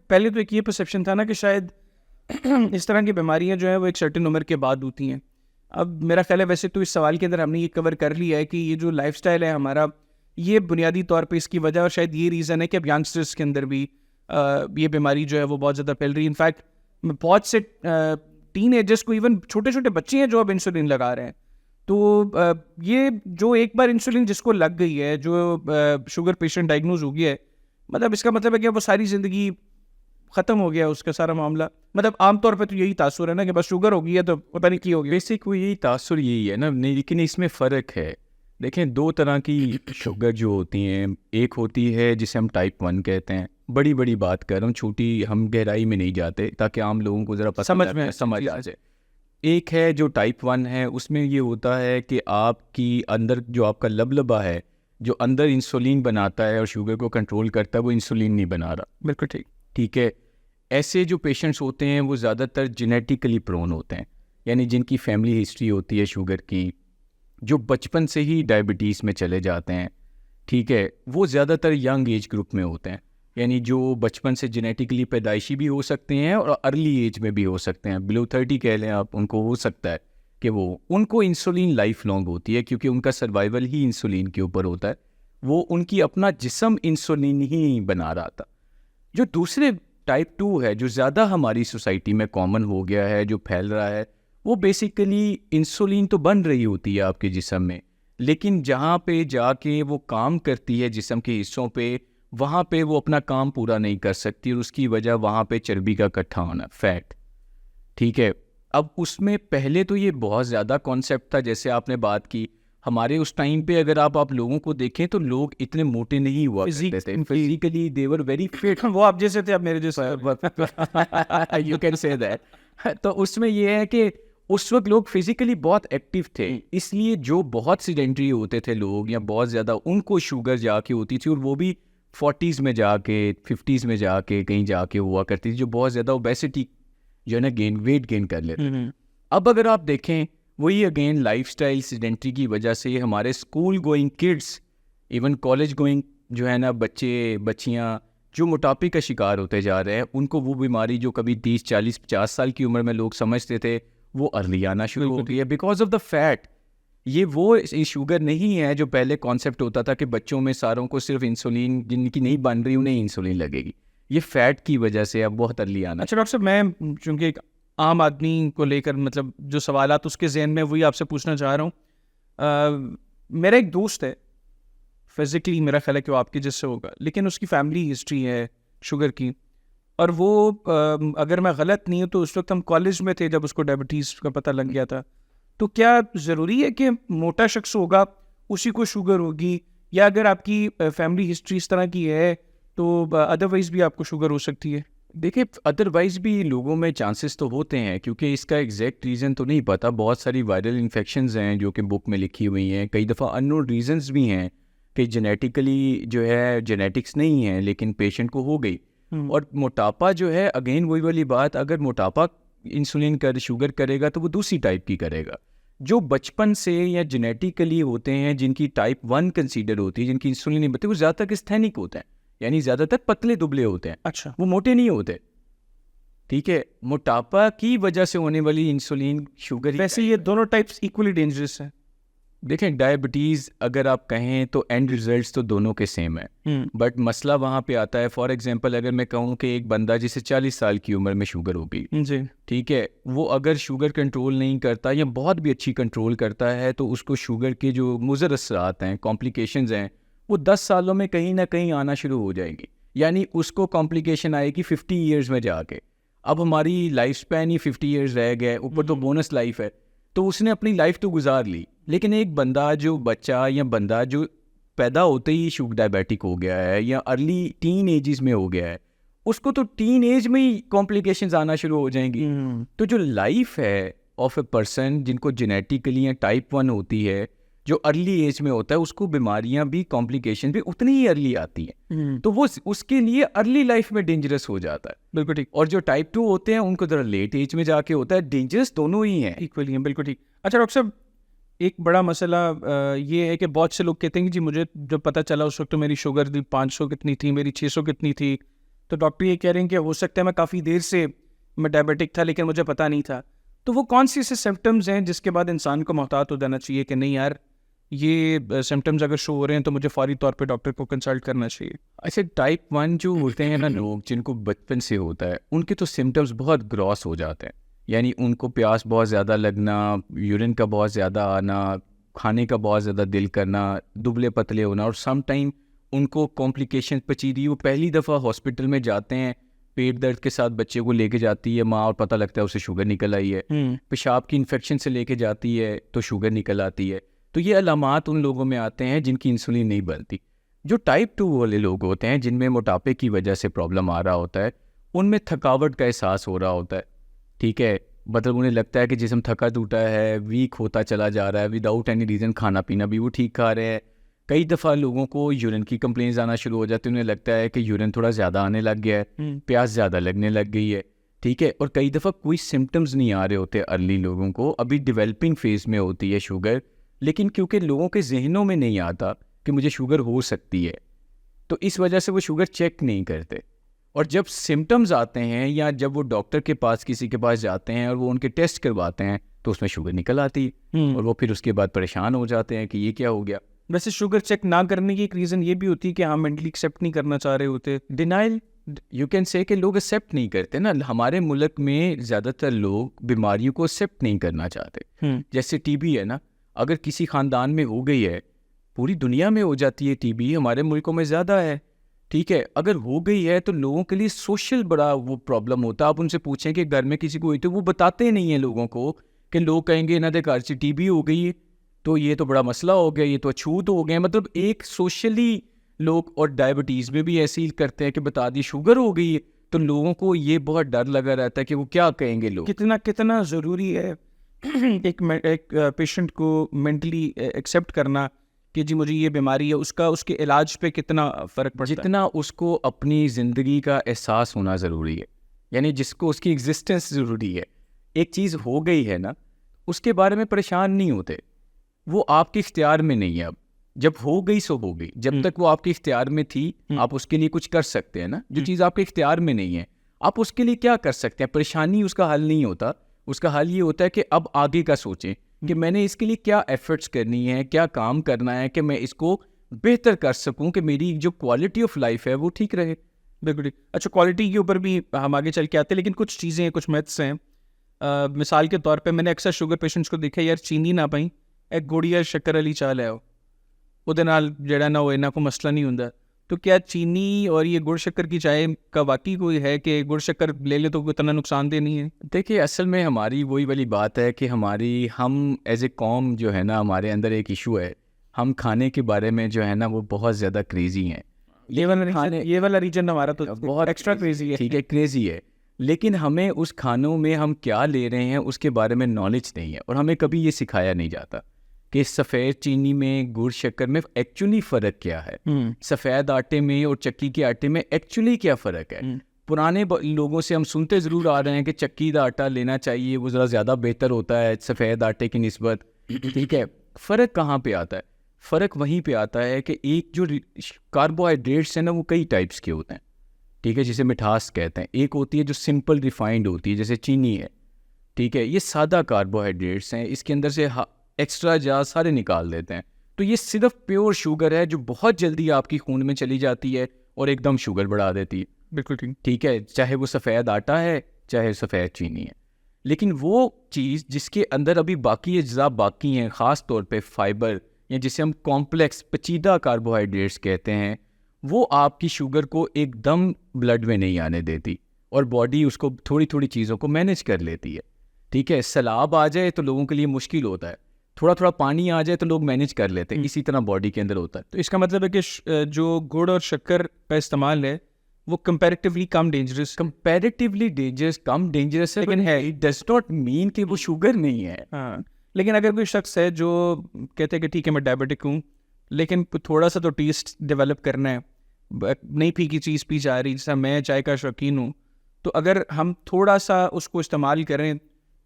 पहले तो एक ये परसेप्शन था ना कि शायद इस तरह की बीमारियां जो है वो एक सर्टेन उम्र के बाद होती हैं। अब मेरा ख्याल है वैसे तो इस सवाल के अंदर हमने ये कवर कर लिया है कि ये जो लाइफस्टाइल है हमारा, ये बुनियादी तौर पे इसकी वजह और शायद ये रीज़न है कि अब यंगस्टर्स के अंदर भी ये बीमारी जो है वो बहुत ज़्यादा फैल रही है। इनफैक्ट बहुत से टीन एजर्स को, इवन छोटे छोटे बच्चे हैं जो अब इंसुलिन लगा रहे हैं। तो ये जो एक बार इंसुलिन जिसको लग गई है, जो शुगर पेशेंट डायग्नोज हो गया है, मतलब इसका मतलब है कि वो सारी ज़िंदगी ख़त्म हो गया उसका सारा मामला। मतलब आमतौर पे तो यही तासुर है ना कि बस शुगर हो गई है तो पता नहीं की हो गई। बेसिक वो यही तासुर यही है ना, नहीं, लेकिन इसमें फ़र्क है। देखें, दो तरह की शुगर जो होती हैं, एक होती है जिसे हम टाइप 1 कहते हैं। बड़ी बड़ी बात कर रहा हूँ, छोटी हम गहराई में नहीं जाते ताकि आम लोगों को ज़रा समझ आ जाए। एक है जो टाइप 1 है, उसमें ये होता है कि आपकी अंदर जो आपका लबलबा है, जो अंदर इंसुलिन बनाता है और शुगर को कंट्रोल करता है, वो इंसुलिन नहीं बना रहा। बिल्कुल ठीक। ठीक है, ऐसे जो पेशेंट्स होते हैं वो ज़्यादातर जेनेटिकली प्रोन होते हैं, यानी जिनकी फैमिली हिस्ट्री होती है शुगर की, जो बचपन से ही डायबिटीज़ में चले जाते हैं। ठीक है, वो ज़्यादातर यंग एज ग्रुप में होते हैं, यानी जो बचपन से जेनेटिकली पैदाइशी भी हो सकते हैं और अर्ली एज में भी हो सकते हैं। बिलो 30 कह लें आप, उनको हो सकता है कि उनको इंसुलिन लाइफ लॉन्ग होती है, क्योंकि उनका सर्वाइवल ही इंसुलिन के ऊपर होता है। वो उनकी अपना जिस्म इंसुलिन ही बना रहा था। जो दूसरे टाइप 2 है, जो ज़्यादा हमारी सोसाइटी में कॉमन हो गया है, जो फैल रहा है, वो बेसिकली इंसुलिन तो बन रही होती है आपके जिस्म में, लेकिन जहाँ पे जाके वो काम करती है जिस्म के हिस्सों पे, वहाँ पे वो अपना काम पूरा नहीं कर सकती और उसकी वजह वहाँ पे चर्बी का इकट्ठा होना, फैट। ठीक है, अब उसमें पहले तो ये बहुत ज़्यादा कॉन्सेप्ट था, जैसे आपने बात की। हमारे उस टाइम पे अगर आप लोगों को देखें तो लोग इतने मोटे नहीं हुआ करते थे, physically they were very fit. वो आप जैसे थे, आप मेरे जैसे। You can say that. तो उसमें ये है कि उस वक्त लोग फिजिकली बहुत एक्टिव थे, इसलिए जो बहुत सीडेंटरी होते थे लोग या बहुत ज़्यादा, उनको शुगर जाके होती थी, और वो भी 40s में जाके 50s में जाके कहीं जाके हुआ करती थी, जो बहुत ज़्यादा ओबेसिटी जो है ना वेट गेन कर लेते थे। अब अगर आप देखें, वही अगेन लाइफस्टाइल सीडेंटरी की वजह से हमारे school going kids, even college going जो है ना बच्चे बच्चियाँ, जो मोटापे का शिकार होते जा रहे हैं, उनको वो बीमारी जो कभी 30 40 50 साल की उम्र में लोग समझते थे, वो अर्ली आना शुरू हो गई है बिकॉज ऑफ द फैट। ये वो शुगर नहीं है जो पहले कॉन्सेप्ट होता था कि बच्चों में सारों को सिर्फ इंसुलिन, जिनकी नहीं बन रही उन्हें इंसुलिन लगेगी। ये फैट की वजह से अब बहुत अर्ली आना। अच्छा डॉक्टर साहब, मैं चूँकि एक आम आदमी को लेकर मतलब जो सवालात उसके जहन में, वही आपसे पूछना चाह रहा हूँ। मेरा एक दोस्त है, फिज़िकली मेरा ख्याल है कि वो आपके जैसे होगा, लेकिन उसकी फैमिली हिस्ट्री है शुगर की, और वो अगर मैं गलत नहीं हूँ तो उस वक्त हम कॉलेज में थे जब उसको डायबिटीज़ का पता लग गया था। तो क्या ज़रूरी है कि मोटा शख्स होगा उसी को शुगर होगी, या अगर आपकी फैमिली हिस्ट्री इस तरह की है तो अदरवाइज़ भी आपको शुगर हो सकती है? देखिए, अदरवाइज़ भी लोगों में चांसेस तो होते हैं, क्योंकि इसका एग्जैक्ट रीज़न तो नहीं पता। बहुत सारी वायरल इन्फेक्शंस हैं जो कि बुक में लिखी हुई हैं, कई दफ़ा अननोन रीजंस भी हैं कि जेनेटिकली जो है, जेनेटिक्स नहीं है लेकिन पेशेंट को हो गई। और मोटापा जो है, अगेन वही वाली बात, अगर मोटापा इंसुलिन शुगर करेगा तो वो दूसरी टाइप की करेगा। जो बचपन से या जेनेटिकली होते हैं, जिनकी टाइप 1 कंसीडर होती है, जिनकी इंसुलिन नहीं बनती, वो ज़्यादातर स्थैनिक होते हैं, यानी ज़्यादातर पतले दुबले होते हैं। अच्छा, वो मोटे नहीं होते। ठीक है, मोटापा की वजह से होने वाली इंसुलिन शुगर ही। वैसे ये दोनों टाइप्स इक्वली डेंजरस हैं। देखें, डायबिटीज़ अगर आप कहें तो एंड रिजल्ट्स तो दोनों के सेम है, बट मसला वहाँ पे आता है। फॉर एग्जांपल, अगर मैं कहूँ कि एक बंदा जिसे 40 साल की उम्र में शुगर होगी, जी, ठीक है, वो अगर शुगर कंट्रोल नहीं करता या बहुत भी अच्छी कंट्रोल करता है, तो उसको शुगर के जो मुज़र असरात हैं, कॉम्प्लिकेशंस हैं, वो 10 सालों में कहीं ना कहीं आना शुरू हो जाएंगी। यानी उसको कॉम्प्लिकेशन आएगी 50 ईयर्स में जाके। अब हमारी लाइफ स्पैन ही 50 ईयर्स रह गए, ऊपर तो बोनस लाइफ है, तो उसने अपनी लाइफ तो गुजार ली। लेकिन एक बंदा, जो बच्चा या बंदा जो पैदा होते ही शुगर डायबिटिक हो गया है या अर्ली टीन एजेस में हो गया है, उसको तो टीन एज में ही कॉम्प्लिकेशंस आना शुरू हो जाएंगी। तो जो लाइफ है ऑफ ए पर्सन जिनको जेनेटिकली या टाइप 1 होती है, जो अर्ली एज में होता है, उसको बीमारियां भी, कॉम्प्लिकेशन भी उतनी ही अर्ली आती हैं। तो वो उसके लिए अर्ली लाइफ में डेंजरस हो जाता है। बिल्कुल ठीक। और जो टाइप 2 होते हैं उनको जरा लेट एज में जाके होता है। डेंजरस दोनों ही हैं, इक्वली हैं, बिल्कुल ठीक। अच्छा डॉक्टर साहब, एक बड़ा मसला ये है कि बहुत से लोग कहते हैं कि जी मुझे जब पता चला उस वक्त तो मेरी शुगर 500 कितनी थी, मेरी 600 कितनी थी, तो डॉक्टर ये कह रहे हैं कि हो सकता है मैं काफ़ी देर से मैं डायबिटिक था लेकिन मुझे पता नहीं था। तो वो कौन सी ऐसे सिम्टम्स हैं जिसके बाद इंसान को मोहतात हो जाना चाहिए कि नहीं यार, ये सिम्टम्स अगर शो हो रहे हैं तो मुझे फौरी तौर पे डॉक्टर को कंसल्ट करना चाहिए? अच्छा, टाइप 1 जो होते हैं ना लोग, जिनको बचपन से होता है, उनके तो सिम्टम्स बहुत ग्रॉस हो जाते हैं। यानी उनको प्यास बहुत ज़्यादा लगना, यूरिन का बहुत ज़्यादा आना, खाने का बहुत ज़्यादा दिल करना, दुबले पतले होना, और सम टाइम उनको कॉम्प्लिकेशन पचीदी, वो पहली दफ़ा हॉस्पिटल में जाते हैं, पेट दर्द के साथ बच्चे को लेके जाती है माँ और पता लगता है उसे शुगर निकल आई है। पेशाब की इन्फेक्शन से लेके जाती है तो शुगर निकल आती है। तो ये अलामात उन लोगों में आते हैं जिनकी इंसुलिन नहीं बनती। जो टाइप 2 वाले लोग होते हैं, जिनमें मोटापे की वजह से प्रॉब्लम आ रहा होता है, उनमें थकावट का एहसास हो रहा होता है। ठीक है, मतलब उन्हें लगता है कि जिस्म थका टूटा है, वीक होता चला जा रहा है, विदाउट एनी रीज़न। खाना पीना भी वो ठीक खा रहे हैं। कई दफ़ा लोगों को यूरिन की कंप्लेंट्स आना शुरू हो जाती है, उन्हें लगता है कि यूरिन थोड़ा ज़्यादा आने लग गया है, प्यास ज़्यादा लगने लग गई है। ठीक है, और कई दफ़ा कोई सिम्टम्स नहीं आ रहे होते अर्ली लोगों को, अभी डेवलपिंग फेज़ में होती है शुगर, लेकिन क्योंकि लोगों के जहनों में नहीं आता कि मुझे शुगर हो सकती है, तो इस वजह से वो शुगर चेक नहीं करते। और जब सिम्टम्स आते हैं या जब वो डॉक्टर के पास किसी के पास जाते हैं और वो उनके टेस्ट करवाते हैं तो उसमें शुगर निकल आती है, और वो फिर उसके बाद परेशान हो जाते हैं कि ये क्या हो गया। वैसे शुगर चेक ना करने की एक रीज़न ये भी होती है कि हम मेंटली एक्सेप्ट नहीं करना चाह रहे होते। डिनाइल, यू कैन से कि लोग एक्सेप्ट नहीं करते ना। हमारे मुल्क में ज़्यादातर लोग बीमारियों को एक्सेप्ट नहीं करना चाहते। जैसे टीबी है ना, अगर किसी ख़ानदान में हो गई है, पूरी दुनिया में हो जाती है टीबी, हमारे मुल्कों में ज़्यादा है। ठीक है, अगर हो गई है तो लोगों के लिए सोशल बड़ा वो प्रॉब्लम होता है। आप उनसे पूछें कि घर में किसी को हुई, तो वो बताते नहीं हैं लोगों को, कि लोग कहेंगे इन्हों के घर से टीबी हो गई है तो ये तो बड़ा मसला हो गया, ये तो अछूत हो गया। मतलब एक सोशली लोग, और डायबिटीज़ में भी ऐसे ही करते हैं कि बता दी शुगर हो गई है, तो लोगों को ये बहुत डर लगा रहता है कि वो क्या कहेंगे लोग। कितना कितना ज़रूरी है एक पेशेंट को मेंटली एक्सेप्ट करना कि जी मुझे ये बीमारी है, उसका उसके इलाज पे कितना फ़र्क पड़ता है। जितना उसको अपनी ज़िंदगी का एहसास होना ज़रूरी है, यानी जिसको उसकी एग्जिस्टेंस ज़रूरी है। एक चीज़ हो गई है ना, उसके बारे में परेशान नहीं होते, वो आपके इख्तियार में नहीं है। अब जब हो गई सो हो गई, जब तक वो आपके इख्तियार में थी आप उसके लिए कुछ कर सकते हैं ना। जो चीज़ आपके इख्तियार में नहीं है, आप उसके लिए क्या कर सकते हैं? परेशानी उसका हल नहीं होता। उसका हल ये होता है कि अब आगे का सोचें कि मैंने इसके लिए क्या एफर्ट्स करनी है, क्या काम करना है कि मैं इसको बेहतर कर सकूं, कि मेरी जो क्वालिटी ऑफ लाइफ है वो ठीक रहे। बिल्कुल। अच्छा, क्वालिटी के ऊपर भी हम आगे चल के आते हैं, लेकिन कुछ चीज़ें हैं, कुछ मैथ्स हैं। मिसाल के तौर पे मैंने अक्सर शुगर पेशेंट्स को देखा, यार चीनी ना पाई, एक गुड़िया शक्कर वाली चाह ले आओ, ਉਹਦੇ ਨਾਲ ਜਿਹੜਾ ना हो इन्ना को मसला नहीं होता। तो क्या चीनी और ये गुड़ शक्कर की चाय का वाकई कोई है कि गुड़ शक्कर ले ले तो इतना नुकसानदेह नहीं है? देखिए, असल में हमारी वही वाली बात है कि हम एज ए कॉम जो है ना, हमारे अंदर एक इशू है, हम खाने के बारे में जो है ना वो बहुत ज़्यादा क्रेजी हैं। ये वाला रीजन हमारा तो बहुत एक्स्ट्रा क्रेजी है। ठीक है, क्रेजी है, लेकिन हमें उस खानों में हम क्या ले रहे हैं उसके बारे में नॉलेज नहीं है, और हमें कभी ये सिखाया नहीं जाता कि सफ़ेद चीनी में, गुड़ शक्कर में एक्चुअली फ़र्क क्या है, सफ़ेद आटे में और चक्की के आटे में एक्चुअली क्या फ़र्क है। पुराने लोगों से हम सुनते ज़रूर आ रहे हैं कि चक्की का आटा लेना चाहिए, वो ज़रा ज़्यादा बेहतर होता है सफ़ेद आटे की निस्बत। ठीक है, फ़र्क कहाँ पे आता है? फ़र्क वहीं पे आता है कि एक जो कार्बोहाइड्रेट्स हैं ना, वो कई टाइप्स के होते हैं। ठीक है, जिसे मिठास कहते हैं। एक होती है जो सिंपल रिफाइंड होती है, जैसे चीनी है। ठीक है, ये सादा कार्बोहाइड्रेट्स हैं, इसके अंदर से एक्स्ट्रा जा सारे निकाल देते हैं। तो ये सिर्फ प्योर शुगर है जो बहुत जल्दी आपकी खून में चली जाती है और एकदम शुगर बढ़ा देती है। बिल्कुल ठीक। ठीक है, चाहे वो सफ़ेद आटा है, चाहे सफ़ेद चीनी है। लेकिन वो चीज़ जिसके अंदर अभी बाकी अज्जा बाकी हैं, ख़ास तौर पे फाइबर, या जिसे हम कॉम्प्लेक्स पेचीदा कार्बोहाइड्रेट्स कहते हैं, वो आपकी शुगर को एकदम ब्लड में नहीं आने देती, और बॉडी उसको थोड़ी थोड़ी चीज़ों को मैनेज कर लेती है। ठीक है, सैलाब आ जाए तो लोगों के लिए मुश्किल होता है, थोड़ा थोड़ा पानी आ जाए तो लोग मैनेज कर लेते हैं। इसी तरह बॉडी के अंदर होता है। तो इसका मतलब है कि जो गुड़ और शक्कर का इस्तेमाल है वो कंपैरेटिवली कम डेंजरस कम डेंजरस है, लेकिन है। इट डज नॉट मीन कि वो शुगर नहीं है। हाँ, लेकिन अगर कोई शख्स है जो कहते हैं कि ठीक है मैं डायबिटिक हूँ, लेकिन थोड़ा सा तो टेस्ट डेवलप करना है, नहीं फीकी चीज़ पी जा रही, जैसा मैं चाय का शौकीन हूँ, तो अगर हम थोड़ा सा उसको इस्तेमाल करें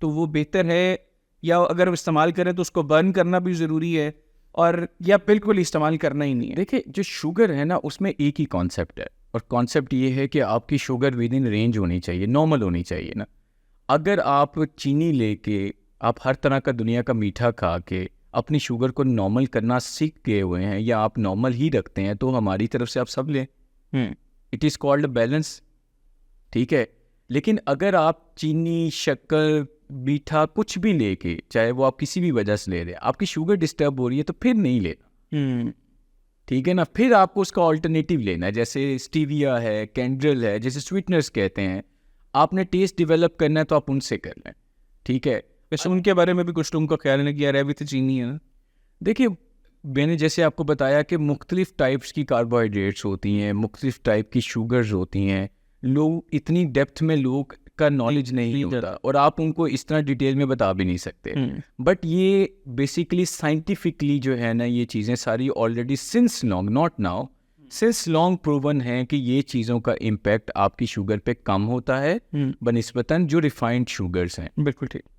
तो वो बेहतर है, या अगर इस्तेमाल करें तो उसको बर्न करना भी ज़रूरी है, और या बिल्कुल इस्तेमाल करना ही नहीं है? देखिए, जो शुगर है ना उसमें एक ही कॉन्सेप्ट है और कॉन्सेप्ट ये है कि आपकी शुगर विद इन रेंज होनी चाहिए, नॉर्मल होनी चाहिए ना। अगर आप चीनी लेके, आप हर तरह का दुनिया का मीठा खा के अपनी शुगर को नॉर्मल करना सीख गए हुए हैं या आप नॉर्मल ही रखते हैं, तो हमारी तरफ से आप सब लें, इट इज़ कॉल्ड बैलेंस, ठीक है। लेकिन अगर आप चीनी, शक्कर, मीठा कुछ भी लेके, चाहे वो आप किसी भी वजह से ले रहे हैं, आपकी शुगर डिस्टर्ब हो रही है, तो फिर नहीं लेना, ठीक है ना। फिर आपको उसका ऑल्टरनेटिव लेना है, जैसे स्टीविया है, कैंड्रल है, जैसे स्वीटनर्स कहते हैं। आपने टेस्ट डेवलप करना है तो आप उनसे कर लें, ठीक है। वैसे उनके बारे में भी कुछ तुमको ख्याल है कि यार अभी तो चीनी है ना? देखिए, मैंने जैसे आपको बताया कि मुख्तलिफ टाइप्स की कार्बोहाइड्रेट्स होती हैं, मुख्तलिफ टाइप की शुगर्स होती हैं। लोग इतनी डेप्थ में लोग का नॉलेज नहीं होता और आप उनको इस तरह डिटेल में बता भी नहीं सकते। बट ये बेसिकली साइंटिफिकली जो है ना, ये चीज़ें सारी already since long, not now, since long proven है कि ये चीज़ों का इम्पैक्ट आपकी शुगर पे कम होता है बनिस्बतन जो रिफाइंड शुगर्स हैं। बिल्कुल ठीक।